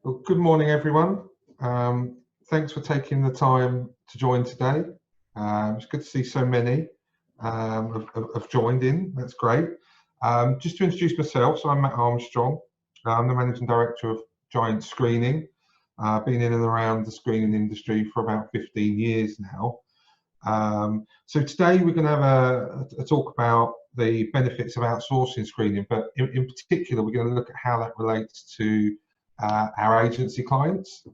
Well, good morning, everyone. Thanks for taking the time to join today. It's good to see so many have joined in. That's great. Just to introduce myself, so I'm Matt Armstrong. I'm the Managing Director of Giant Screening. Been in and around the screening industry for about 15 years now. So today we're going to have a talk about the benefits of outsourcing screening, but in particular, we're going to look at how that relates to our agency clients.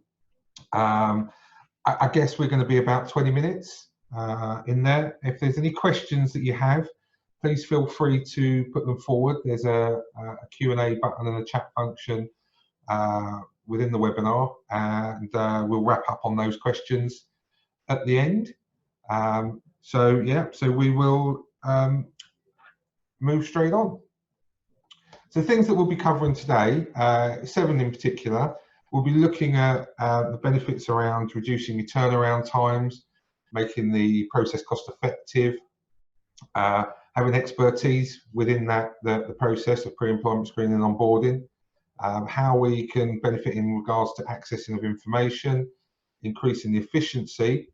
I guess we're going to be about 20 minutes in there. If there's any questions that you have, please feel free to put them forward. There's a Q&A button and a chat function within the webinar, and we'll wrap up on those questions at the end. So we will move straight on. So things that we'll be covering today, 7 in particular, we'll be looking at the benefits around reducing your turnaround times, making the process cost effective, having expertise within the process of pre-employment screening and onboarding, how we can benefit in regards to accessing of information, increasing the efficiency,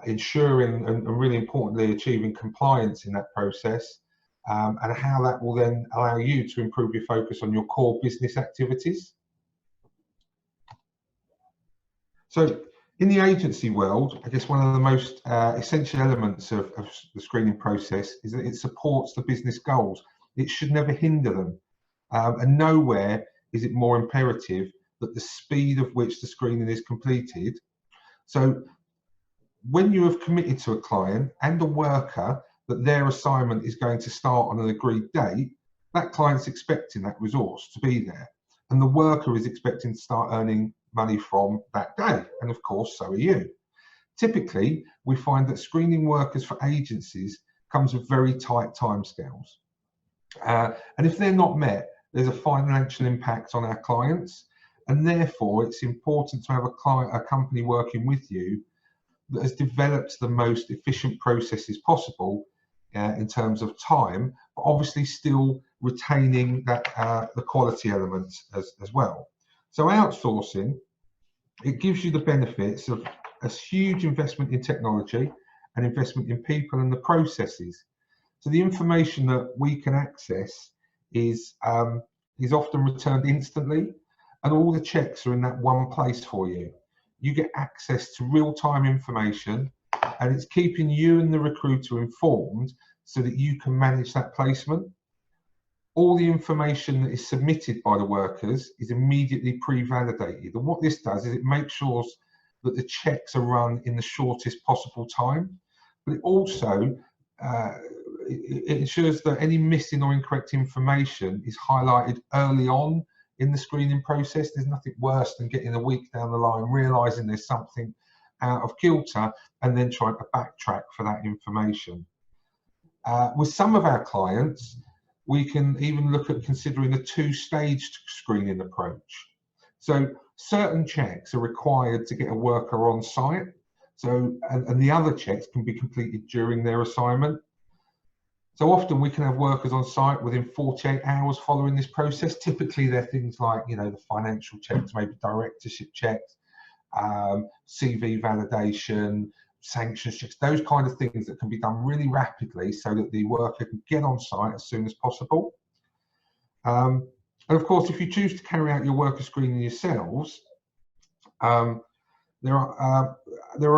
ensuring and really importantly achieving compliance in that process, and how that will then allow you to improve your focus on your core business activities. So in the agency world, I guess one of the most essential elements of the screening process is that it supports the business goals. It should never hinder them. And nowhere is it more imperative that the speed of which the screening is completed. So when you have committed to a client and a worker that their assignment is going to start on an agreed date, that client's expecting that resource to be there. And the worker is expecting to start earning money from that day. And of course, so are you. Typically, we find that screening workers for agencies comes with very tight timescales. And if they're not met, there's a financial impact on our clients. And therefore, it's important to have a company working with you that has developed the most efficient processes possible in terms of time, but obviously still retaining that the quality elements as well. So outsourcing, it gives you the benefits of a huge investment in technology and investment in people and the processes. So the information that we can access is often returned instantly, and all the checks are in that one place for you. You get access to real-time information, and it's keeping you and the recruiter informed so that you can manage that placement. All the information that is submitted by the workers is immediately pre-validated. And what this does is it makes sure that the checks are run in the shortest possible time, but it also it ensures that any missing or incorrect information is highlighted early on in the screening process. There's nothing worse than getting a week down the line, realizing there's something out of kilter, and then trying to backtrack for that information. With some of our clients, we can even look at considering a 2-staged screening approach. So certain checks are required to get a worker on site, and the other checks can be completed during their assignment. So often we can have workers on site within 48 hours following this process. Typically they're things like, the financial checks, maybe directorship checks, CV validation, sanctions checks, those kind of things that can be done really rapidly so that the worker can get on site as soon as possible. And of course, if you choose to carry out your worker screening yourselves, there are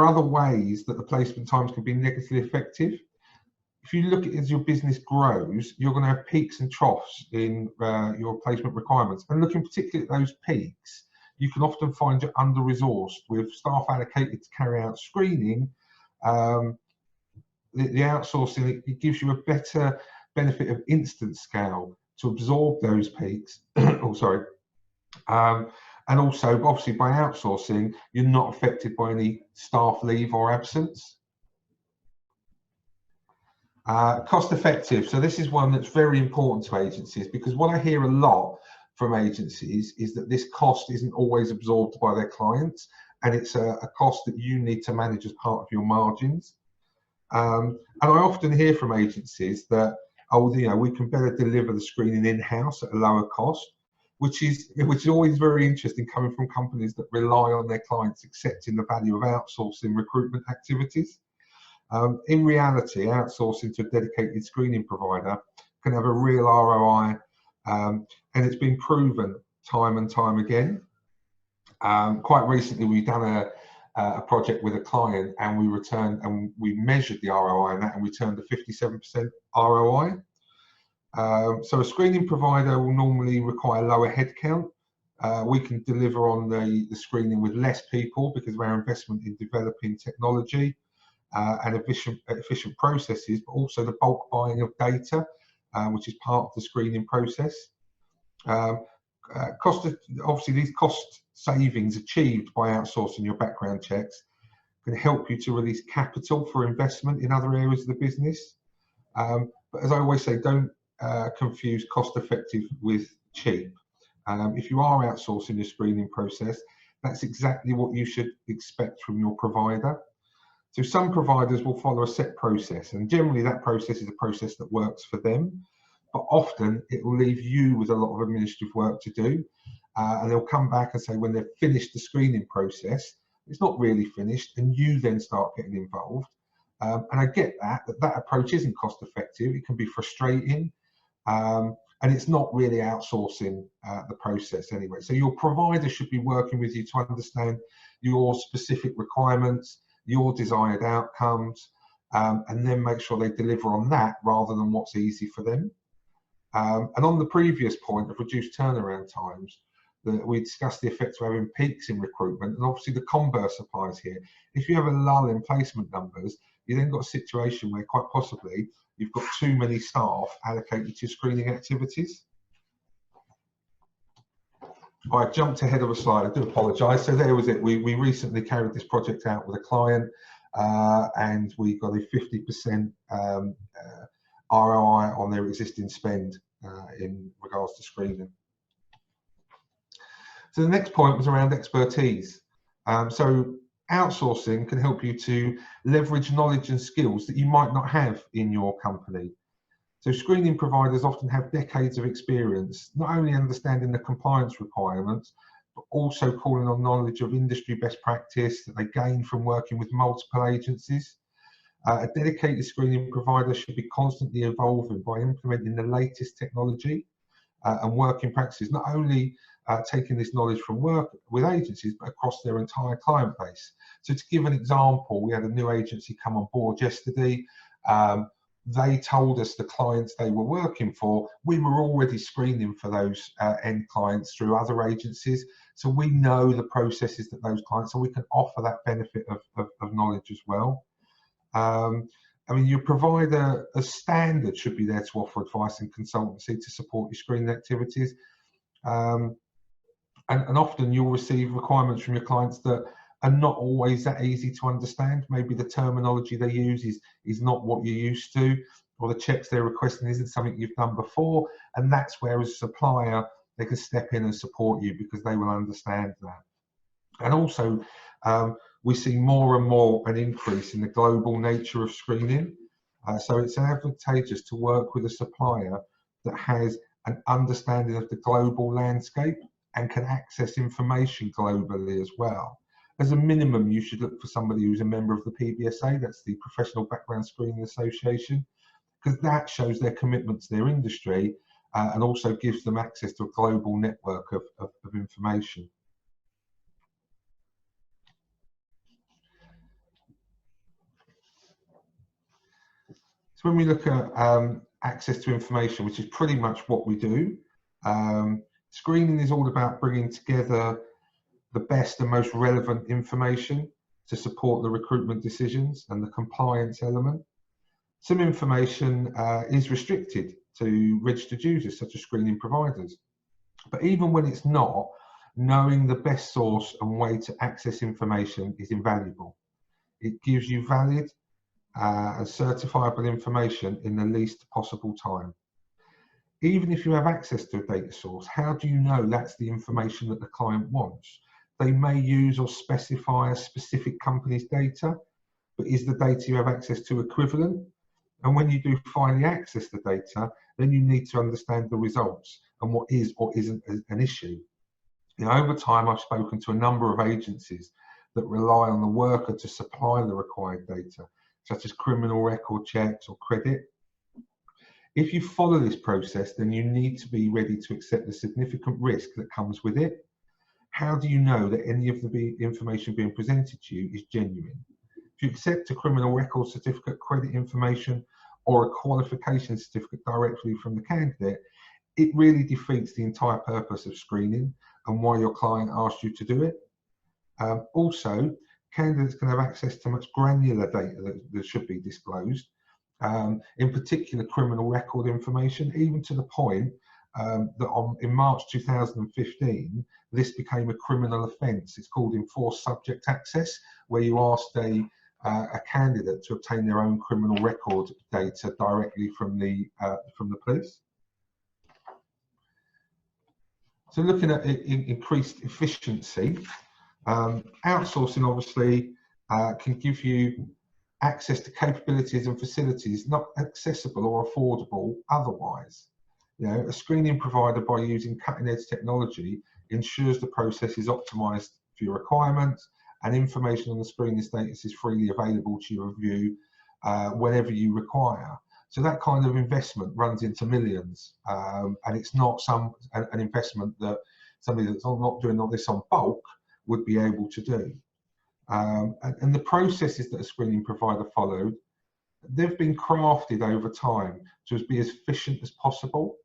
other ways that the placement times can be negatively effective. If you look at as your business grows, you're going to have peaks and troughs in your placement requirements. And looking particularly at those peaks, you can often find you're under-resourced with staff allocated to carry out screening. The outsourcing, it gives you a better benefit of instant scale to absorb those peaks. And also, obviously, by outsourcing, you're not affected by any staff leave or absence. Cost effective. So this is one that's very important to agencies, because what I hear a lot from agencies is that this cost isn't always absorbed by their clients, and it's a cost that you need to manage as part of your margins. And I often hear from agencies that, we can better deliver the screening in-house at a lower cost. which is always very interesting coming from companies that rely on their clients accepting the value of outsourcing recruitment activities. In reality, outsourcing to a dedicated screening provider can have a real ROI, and it's been proven time and time again. Quite recently, we've done a project with a client, and we measured the ROI on that, and returned a 57% ROI. So a screening provider will normally require lower headcount. We can deliver on the screening with less people because of our investment in developing technology and efficient processes, but also the bulk buying of data, which is part of the screening process. Obviously, these cost savings achieved by outsourcing your background checks can help you to release capital for investment in other areas of the business. But as I always say, don't confuse cost-effective with cheap. If you are outsourcing your screening process, that's exactly what you should expect from your provider. So some providers will follow a set process, and generally that process is a process that works for them, but often it will leave you with a lot of administrative work to do, and they'll come back and say when they've finished the screening process, it's not really finished, and you then start getting involved. And I get that approach isn't cost effective. It can be frustrating, and it's not really outsourcing the process anyway. So your provider should be working with you to understand your specific requirements, your desired outcomes, and then make sure they deliver on that rather than what's easy for them. And on the previous point of reduced turnaround times, we discussed the effects of having peaks in recruitment, and obviously the converse applies here. If you have a lull in placement numbers, you then got a situation where quite possibly you've got too many staff allocated to screening activities. I jumped ahead of a slide, I do apologise. So there was it. We recently carried this project out with a client, and we got a 50% ROI on their existing spend in regards to screening. So the next point was around expertise. So outsourcing can help you to leverage knowledge and skills that you might not have in your company. So screening providers often have decades of experience, not only understanding the compliance requirements, but also calling on knowledge of industry best practice that they gain from working with multiple agencies. A dedicated screening provider should be constantly evolving by implementing the latest technology and working practices, not only taking this knowledge from work with agencies, but across their entire client base. So to give an example, we had a new agency come on board yesterday. They told us the clients they were working for, we were already screening for those end clients through other agencies. So we know the processes that those clients, so we can offer that benefit of knowledge as well. I mean, your provider as standard should be there to offer advice and consultancy to support your screening activities. And often you'll receive requirements from your clients that are not always that easy to understand. Maybe the terminology they use is not what you're used to, or the checks they're requesting isn't something you've done before. And that's where as a supplier, they can step in and support you because they will understand that. And also, we see more and more an increase in the global nature of screening. So it's advantageous to work with a supplier that has an understanding of the global landscape and can access information globally as well. As a minimum, you should look for somebody who's a member of the PBSA, that's the Professional Background Screening Association, because that shows their commitment to their industry and also gives them access to a global network of information. So when we look at access to information, which is pretty much what we do, screening is all about bringing together the best and most relevant information to support the recruitment decisions and the compliance element. Some information is restricted to registered users, such as screening providers. But even when it's not, knowing the best source and way to access information is invaluable. It gives you valid and certifiable information in the least possible time. Even if you have access to a data source, how do you know that's the information that the client wants? They may use or specify a specific company's data, but is the data you have access to equivalent? And when you do finally access the data, then you need to understand the results and what is or isn't an issue. You know, over time, I've spoken to a number of agencies that rely on the worker to supply the required data, such as criminal record checks or credit. If you follow this process, then you need to be ready to accept the significant risk that comes with it. How do you know that any of the information being presented to you is genuine? If you accept a criminal record certificate, credit information, or a qualification certificate directly from the candidate, it really defeats the entire purpose of screening and why your client asked you to do it. Also, candidates can have access to much granular data that should be disclosed, in particular criminal record information, even to the point that in March 2015, this became a criminal offence. It's called enforced subject access, where you asked a candidate to obtain their own criminal record data directly from the police. So looking at increased efficiency, outsourcing obviously can give you access to capabilities and facilities not accessible or affordable otherwise. You know, a screening provider, by using cutting-edge technology, ensures the process is optimized for your requirements, and information on the screening status is freely available to your review whenever you require. So that kind of investment runs into millions, and it's not an investment that somebody that's not doing all this on bulk would be able to do. And the processes that a screening provider followed, they've been crafted over time to be as efficient as possible.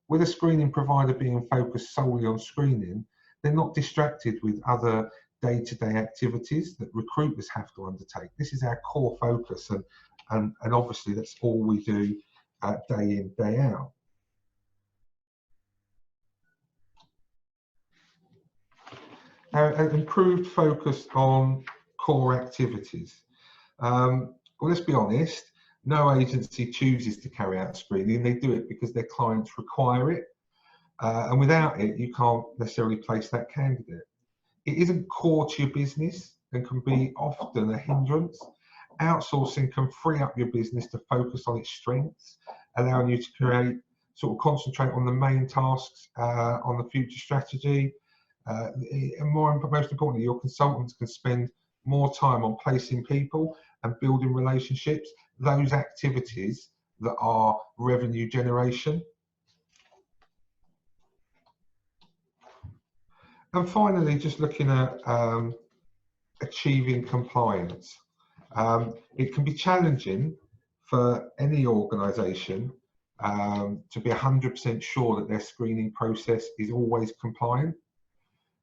With a screening provider being focused solely on screening, they're not distracted with other day-to-day activities that recruiters have to undertake. This is our core focus, and obviously that's all we do day in, day out. An improved focus on core activities. Well, let's be honest, no agency chooses to carry out screening. They do it because their clients require it. And without it, you can't necessarily place that candidate. It isn't core to your business and can be often a hindrance. Outsourcing can free up your business to focus on its strengths, allowing you to concentrate on the main tasks, on the future strategy. And most importantly, your consultants can spend more time on placing people and building relationships, those activities that are revenue generation. And finally, just looking at achieving compliance. It can be challenging for any organisation to be 100% sure that their screening process is always compliant.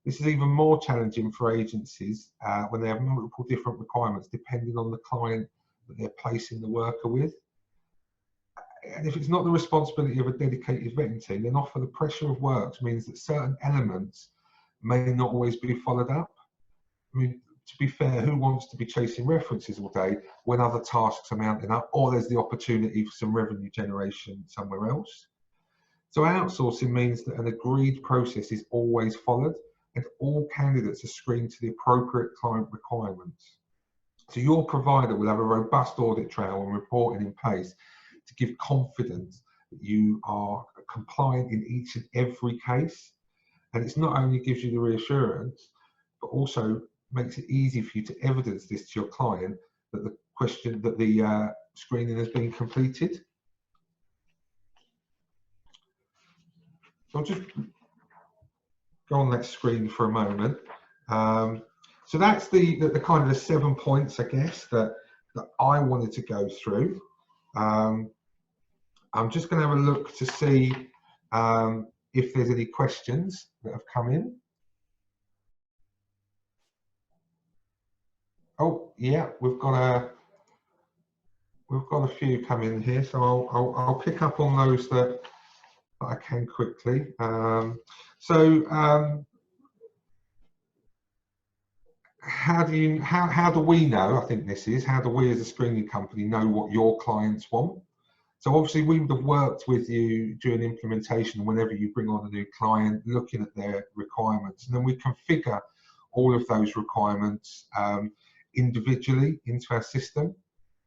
This is even more challenging for agencies when they have multiple different requirements depending on the client that they're placing the worker with. And if it's not the responsibility of a dedicated vetting team, then often the pressure of work means that certain elements may not always be followed up. I mean, to be fair, who wants to be chasing references all day when other tasks are mounting up, or there's the opportunity for some revenue generation somewhere else? So outsourcing means that an agreed process is always followed, and all candidates are screened to the appropriate client requirements. So your provider will have a robust audit trail and reporting in place to give confidence that you are compliant in each and every case. And it's not only gives you the reassurance, but also makes it easy for you to evidence this to your client that the screening has been completed. So I'll just go on that screen for a moment. So that's the kind of the 7 points, I guess, that I wanted to go through. I'm just going to have a look to see if there's any questions that have come in. Oh yeah, we've got a few come in here, so I'll pick up on those that I can quickly. How do we know? I think this is how do we as a screening company know what your clients want? So obviously we would have worked with you during implementation whenever you bring on a new client, looking at their requirements, and then we configure all of those requirements individually into our system.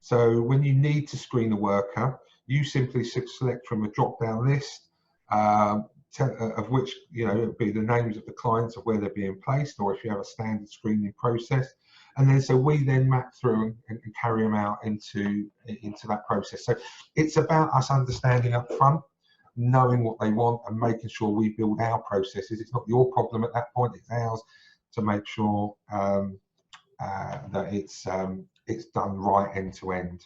So when you need to screen a worker, you simply select from a drop-down list, of which, you know, it'll be the names of the clients of where they're being placed, or if you have a standard screening process. And then so we then map through and carry them out into that process. So it's about us understanding up front, knowing what they want, and making sure we build our processes. It's not your problem at that point, it's ours to make sure that it's done right end to end.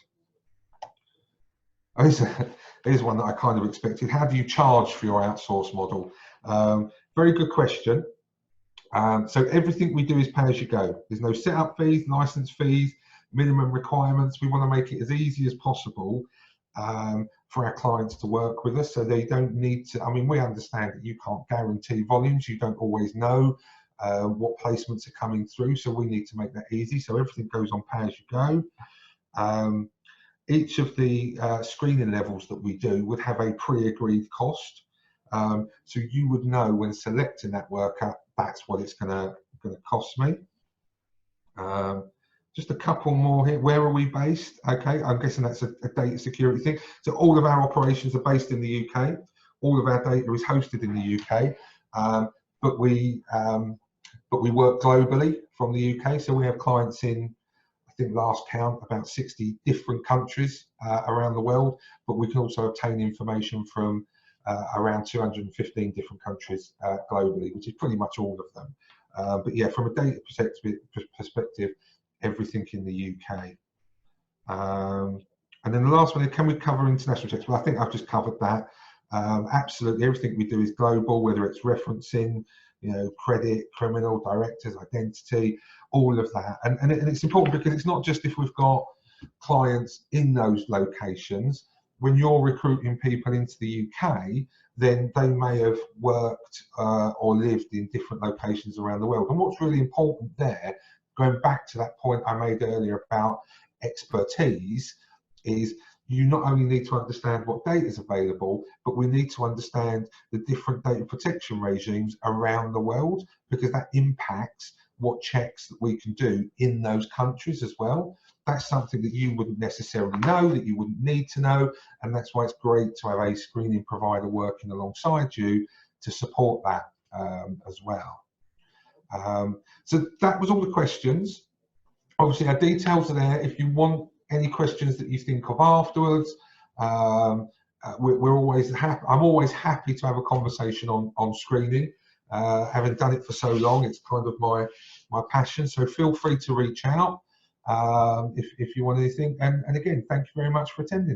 Here's one that I kind of expected. How do you charge for your outsource model? Very good question. So everything we do is pay as you go. There's no setup fees, license fees, minimum requirements. We want to make it as easy as possible for our clients to work with us, so they don't need to. I mean, we understand that you can't guarantee volumes. You don't always know what placements are coming through, so we need to make that easy. So everything goes on pay as you go. Each of the screening levels that we do would have a pre-agreed cost. So you would know when selecting that worker, that's what it's going to cost me. Just a couple more here. Where are we based? Okay, I'm guessing that's a data security thing. So all of our operations are based in the UK. All of our data is hosted in the UK, but we work globally from the UK. So we have clients in, I think last count, about 60 different countries around the world, but we can also obtain information from around 215 different countries globally, which is pretty much all of them. But yeah, from a data perspective, everything in the UK. And then the last one, can we cover international checks? Well, I think I've just covered that. Absolutely, everything we do is global, whether it's referencing, you know, credit, criminal, directors, identity, all of that. And it's important because it's not just if we've got clients in those locations. When you're recruiting people into the UK, then they may have worked or lived in different locations around the world. And what's really important there, going back to that point I made earlier about expertise, is you not only need to understand what data is available, but we need to understand the different data protection regimes around the world, because that impacts what checks that we can do in those countries as well. That's something that you wouldn't necessarily know, that you wouldn't need to know, and that's why it's great to have a screening provider working alongside you to support that as well. So that was all the questions. Obviously our details are there if you want any questions that you think of afterwards. We're always happy. I'm always happy to have a conversation on screening. Having done it for so long, it's kind of my passion. So feel free to reach out if you want anything. And again, thank you very much for attending.